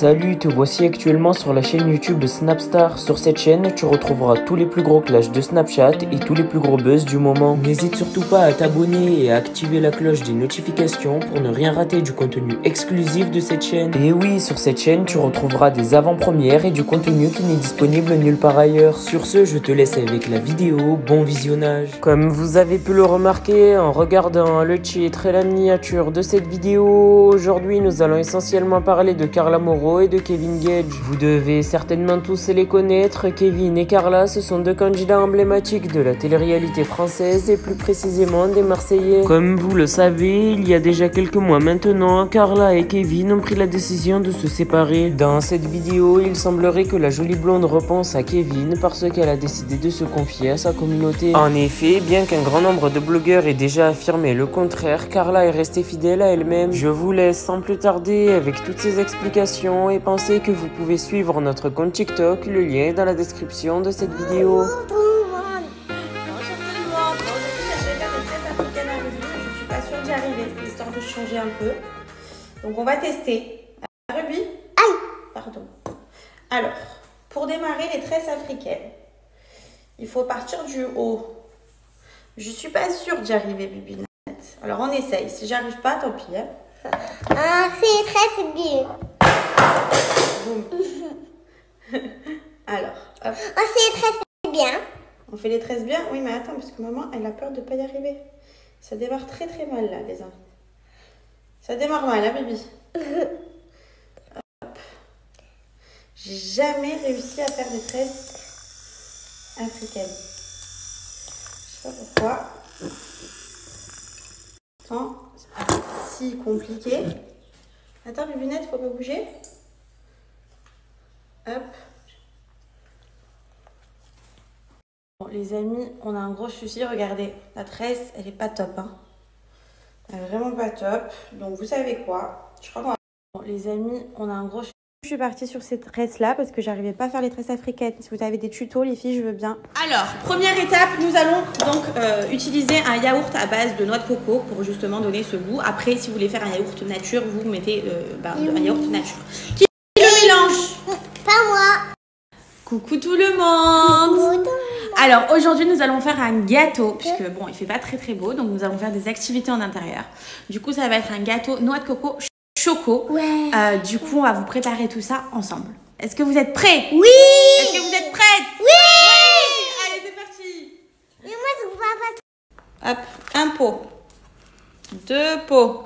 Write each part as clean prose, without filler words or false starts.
Salut, te voici actuellement sur la chaîne YouTube de Snapstar. Sur cette chaîne, tu retrouveras tous les plus gros clashs de Snapchat et tous les plus gros buzz du moment. N'hésite surtout pas à t'abonner et à activer la cloche des notifications pour ne rien rater du contenu exclusif de cette chaîne. Et oui, sur cette chaîne, tu retrouveras des avant-premières et du contenu qui n'est disponible nulle part ailleurs. Sur ce, je te laisse avec la vidéo. Bon visionnage. Comme vous avez pu le remarquer en regardant le titre et la miniature de cette vidéo, aujourd'hui nous allons essentiellement parler de Carla Mauro et de Kevin Gage. Vous devez certainement tous les connaître. Kevin et Carla, ce sont deux candidats emblématiques de la télé-réalité française et plus précisément des Marseillais. Comme vous le savez, il y a déjà quelques mois maintenant, Carla et Kevin ont pris la décision de se séparer. Dans cette vidéo, il semblerait que la jolie blonde repense à Kevin parce qu'elle a décidé de se confier à sa communauté. En effet, bien qu'un grand nombre de blogueurs aient déjà affirmé le contraire, Carla est restée fidèle à elle-même. Je vous laisse sans plus tarder avec toutes ces explications et pensez que vous pouvez suivre notre compte TikTok, le lien est dans la description de cette vidéo. Je suis pas sûre d'y arriver, histoire de changer un peu. Donc on va tester. Ruby. Aïe. Pardon. Alors, pour démarrer les tresses africaines, il faut partir du haut. Je suis pas sûre d'y arriver, Bibinette. Alors on essaye. Si j'arrive pas, tant pis. Hein. Ah, c'est très bien. Alors, hop. Ah, c'est très bien. On fait les tresses bien? Oui, mais attends, parce que maman, elle a peur de pas y arriver. Ça démarre très très mal là, les enfants. Ça démarre mal, hein, Bibi? Hop. J'ai jamais réussi à faire des tresses africaines. Je sais pas pourquoi. Attends, c'est pas si compliqué. Attends, Bibinette, faut pas bouger. Hop. Bon, les amis, on a un gros souci. Regardez, la tresse, elle est pas top. Hein. Elle est vraiment pas top. Donc, vous savez quoi? Je crois qu'on va... Bon, les amis, on a un gros souci. Je suis partie sur ces tresses-là parce que j'arrivais pas à faire les tresses africaines. Si vous avez des tutos, les filles, je veux bien. Alors, première étape, nous allons donc utiliser un yaourt à base de noix de coco pour justement donner ce goût. Après, si vous voulez faire un yaourt nature, vous mettez un yaourt nature. Qui le mélange? Pas moi. Coucou tout le monde. Alors aujourd'hui nous allons faire un gâteau puisque bon il fait pas très très beau donc nous allons faire des activités en intérieur. Du coup ça va être un gâteau noix de coco choco. Ouais. Du coup on va vous préparer tout ça ensemble. Est-ce que vous êtes prêts? Oui. Est-ce que vous êtes prêtes? Oui. Oui. Allez c'est parti. Mais moi je vois pas. Hop, un pot, deux pots.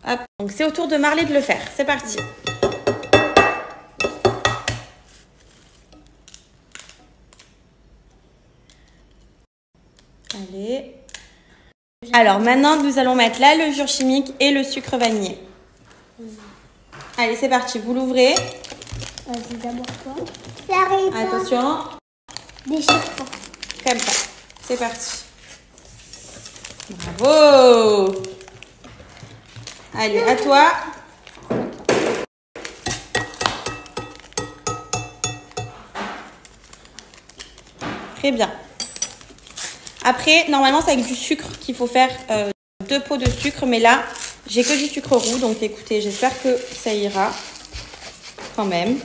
Hop. Donc c'est au tour de Marley de le faire. C'est parti. Allez. Alors maintenant, nous allons mettre la levure chimique et le sucre vanillé. Allez, c'est parti. Vous l'ouvrez. Vas-y, d'abord toi. J'arrive pas. Attention. Déchire pas. Comme ça. C'est parti. Bravo. Allez, à toi. Très bien. Après, normalement, c'est avec du sucre qu'il faut faire 2 pots de sucre. Mais là, j'ai que du sucre roux. Donc, écoutez, j'espère que ça ira quand même.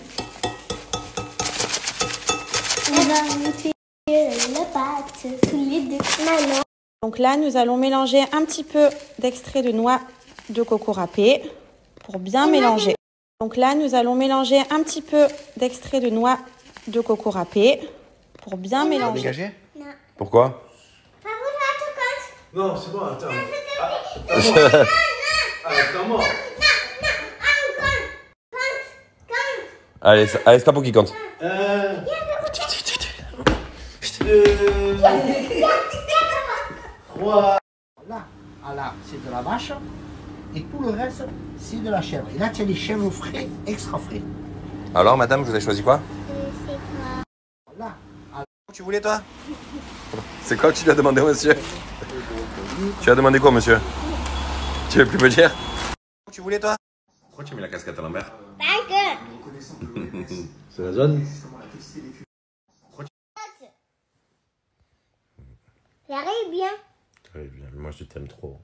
On va monter la pâte tous les deux. Maman. Donc là, nous allons mélanger un petit peu d'extrait de noix de coco râpé pour bien mélanger. Donc là, nous allons mélanger un petit peu d'extrait de noix de coco râpé pour bien mélanger. Dégagé? Non. Pourquoi? Non, c'est bon, attends. Attends-moi. Allez, allez, c'est pas pour qui compte. 3. Là, c'est de la vache. Et tout le reste, c'est de la chèvre. Et là, tu as des chèvres frais, extra frais. Alors, madame, vous avez choisi quoi? C'est quoi? Là, Tu voulais, toi? C'est quoi que tu lui as demandé, monsieur? Tu as demandé quoi, monsieur? Tu veux plus me dire? Tu voulais, toi? Pourquoi tu as mis la casquette à l'envers? Parce que. C'est la zone. J'arrive bien. Très bien, mais moi je t'aime trop.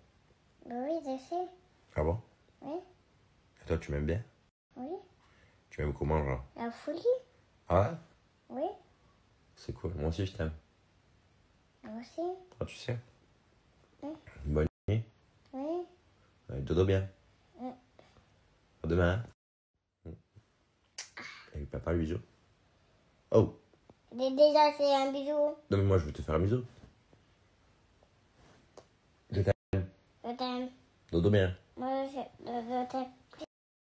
Oui, je sais. Ah bon? Oui. Et toi, tu m'aimes bien? Oui. Tu m'aimes comment, genre? La folie? Ah ouais? Oui. C'est cool. Moi aussi, je t'aime. Moi aussi. Ah, tu sais? Oui. Bonne nuit. Oui. Ouais, dodo bien. Oui. À demain. Et papa, le bisou. Oh! Déjà, c'est un bisou. Non, mais moi, je veux te faire un bisou. Je t'aime. Je t'aime. Dodo bien. Moi, je t'aime.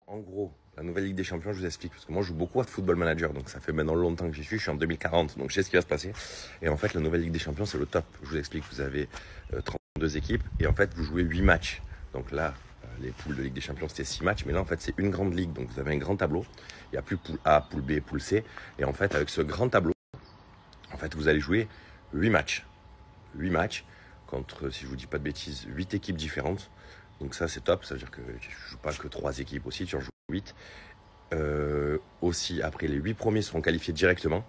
En gros, la nouvelle Ligue des Champions, je vous explique. Parce que moi, je joue beaucoup à Football Manager. Donc, ça fait maintenant longtemps que j'y suis. Je suis en 2040. Donc, je sais ce qui va se passer. Et en fait, la nouvelle Ligue des Champions, c'est le top. Je vous explique. Vous avez 32 équipes. Et en fait, vous jouez 8 matchs. Donc là, les poules de Ligue des Champions, c'était 6 matchs. Mais là, en fait, c'est une grande ligue. Donc, vous avez un grand tableau. Il n'y a plus poule A, poule B, poule C. Et en fait, avec ce grand tableau, en fait, vous allez jouer 8 matchs. 8 matchs contre, si je vous dis pas de bêtises, 8 équipes différentes. Donc ça, c'est top. Ça veut dire que tu ne joues pas que 3 équipes aussi, tu en joues 8. Aussi, après, les 8 premiers seront qualifiés directement.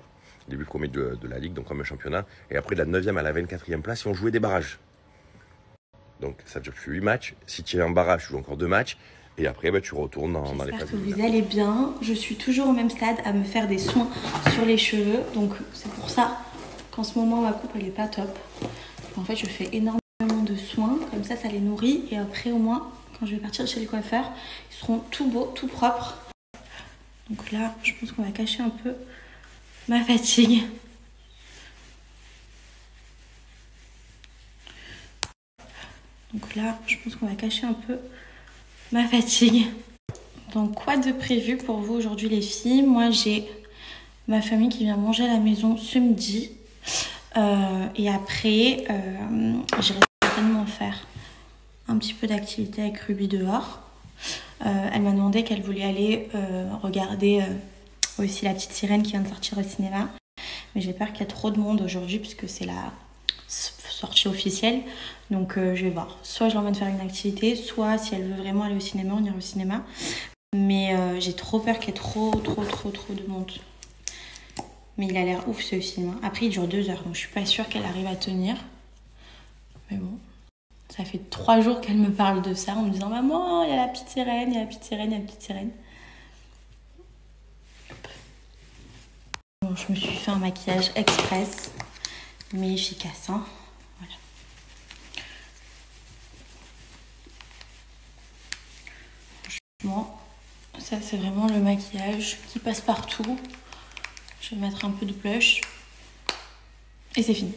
Les 8 premiers de la Ligue, donc comme un championnat. Et après, de la 9e à la 24e place, ils ont joué des barrages. Donc ça veut dire que tu fais 8 matchs. Si tu es en barrage, tu joues encore 2 matchs. Et après, bah, tu retournes dans les phases. J'espère que vous allez bien. Je suis toujours au même stade à me faire des soins sur les cheveux. Donc c'est pour ça qu'en ce moment, ma coupe, elle est pas top. En fait, je fais énormément de soins. Comme ça les nourrit. Et après, au moins, quand je vais partir chez le coiffeur, ils seront tout beaux, tout propres. Donc là, je pense qu'on va cacher un peu ma fatigue. Donc là, je pense qu'on va cacher un peu ma fatigue. Donc quoi de prévu pour vous aujourd'hui les filles? Moi j'ai ma famille qui vient manger à la maison ce midi. Et après, j'irai certainement faire un petit peu d'activité avec Ruby dehors. Elle m'a demandé qu'elle voulait aller regarder aussi La Petite Sirène qui vient de sortir au cinéma. Mais j'ai peur qu'il y ait trop de monde aujourd'hui puisque c'est la sortie officielle. Donc je vais voir. Soit je l'emmène faire une activité, soit si elle veut vraiment aller au cinéma, on ira au cinéma. Mais j'ai trop peur qu'il y ait trop de monde. Mais il a l'air ouf ce film. Hein. Après il dure 2 heures, donc je suis pas sûre qu'elle arrive à tenir. Mais bon, ça fait 3 jours qu'elle me parle de ça en me disant maman, il y a la petite sirène, il y a la petite sirène, il y a la petite sirène. Bon, je me suis fait un maquillage express, mais efficace. Hein. Voilà. Franchement, ça c'est vraiment le maquillage qui passe partout. Je vais mettre un peu de blush et c'est fini.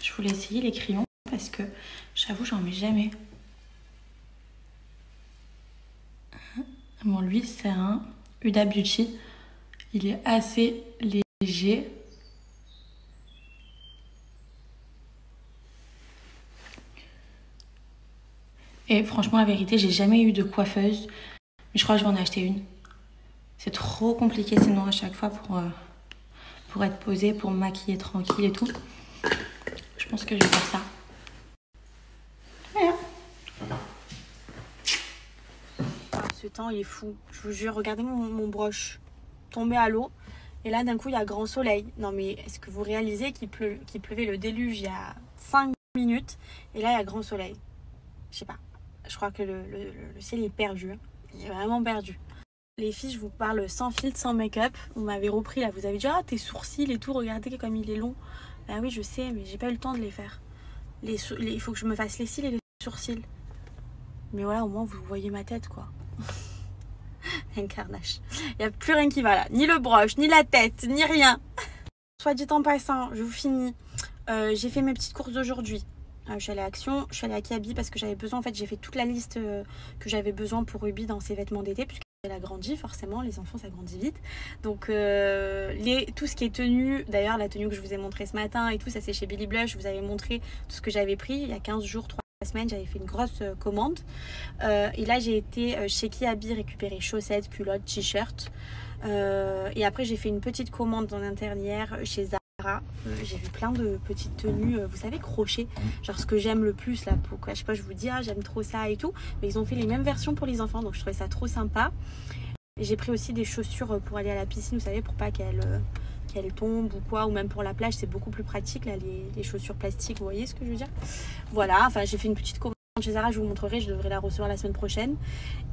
Je voulais essayer les crayons parce que j'avoue j'en mets jamais. Bon lui c'est un Huda Beauty. Il est assez léger. Et franchement, la vérité, j'ai jamais eu de coiffeuse. Mais je crois que je vais en acheter une. C'est trop compliqué sinon à chaque fois pour être posée, pour me maquiller tranquille et tout. Je pense que je vais faire ça. Voilà. Ce temps, il est fou. Je vous jure, regardez mon broche tombé à l'eau. Et là, d'un coup, il y a grand soleil. Non mais est-ce que vous réalisez qu'il pleuvait le déluge il y a 5 minutes. Et là, il y a grand soleil. Je sais pas. Je crois que le ciel est perdu. Il est vraiment perdu. Les filles, je vous parle sans filtre, sans make-up. Vous m'avez repris là. Vous avez dit, ah, tes sourcils et tout. Regardez comme il est long. Ben oui, je sais, mais j'ai pas eu le temps de les faire. Il faut que je me fasse les cils et les sourcils. Mais voilà, au moins, vous voyez ma tête, quoi. Un carnage. Il n'y a plus rien qui va là. Ni le broche, ni la tête, ni rien. Soit dit en passant, je vous finis. J'ai fait mes petites courses d'aujourd'hui. Je suis allée à Action, je suis allée à Kaby parce que j'avais besoin, en fait j'ai fait toute la liste que j'avais besoin pour Ruby dans ses vêtements d'été puisqu'elle a grandi forcément, les enfants ça grandit vite. Donc tout ce qui est tenue, d'ailleurs la tenue que je vous ai montrée ce matin et tout, ça c'est chez Billy Blush, je vous avais montré tout ce que j'avais pris il y a 15 jours, 3 semaines, j'avais fait une grosse commande. Et là j'ai été chez Kiabi récupérer chaussettes, culottes, t-shirts. Et après j'ai fait une petite commande en intérieur chez Zara. J'ai vu plein de petites tenues, vous savez, crochet, genre ce que j'aime le plus là, pour je sais pas, je vous dis ah j'aime trop ça et tout, mais ils ont fait les mêmes versions pour les enfants, donc je trouvais ça trop sympa. J'ai pris aussi des chaussures pour aller à la piscine, vous savez, pour pas qu'elle qu'elles tombent ou quoi, ou même pour la plage, c'est beaucoup plus pratique, là, les chaussures plastiques, vous voyez ce que je veux dire? Voilà, enfin, j'ai fait une petite commande chez Zara, je vous montrerai, je devrais la recevoir la semaine prochaine.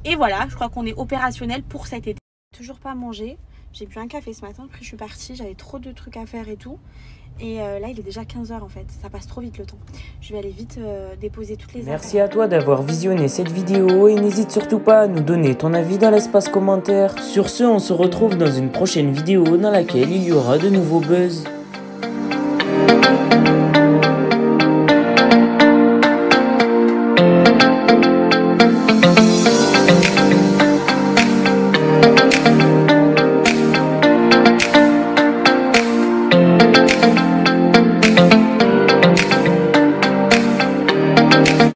Et voilà, je crois qu'on est opérationnel pour cet été. Toujours pas mangé, j'ai bu un café ce matin, après je suis partie, j'avais trop de trucs à faire et tout. Et là, il est déjà 15 h en fait. Ça passe trop vite le temps. Je vais aller vite déposer toutes les Merci à toi d'avoir visionné cette vidéo et n'hésite surtout pas à nous donner ton avis dans l'espace commentaire. Sur ce, on se retrouve dans une prochaine vidéo dans laquelle il y aura de nouveaux buzz.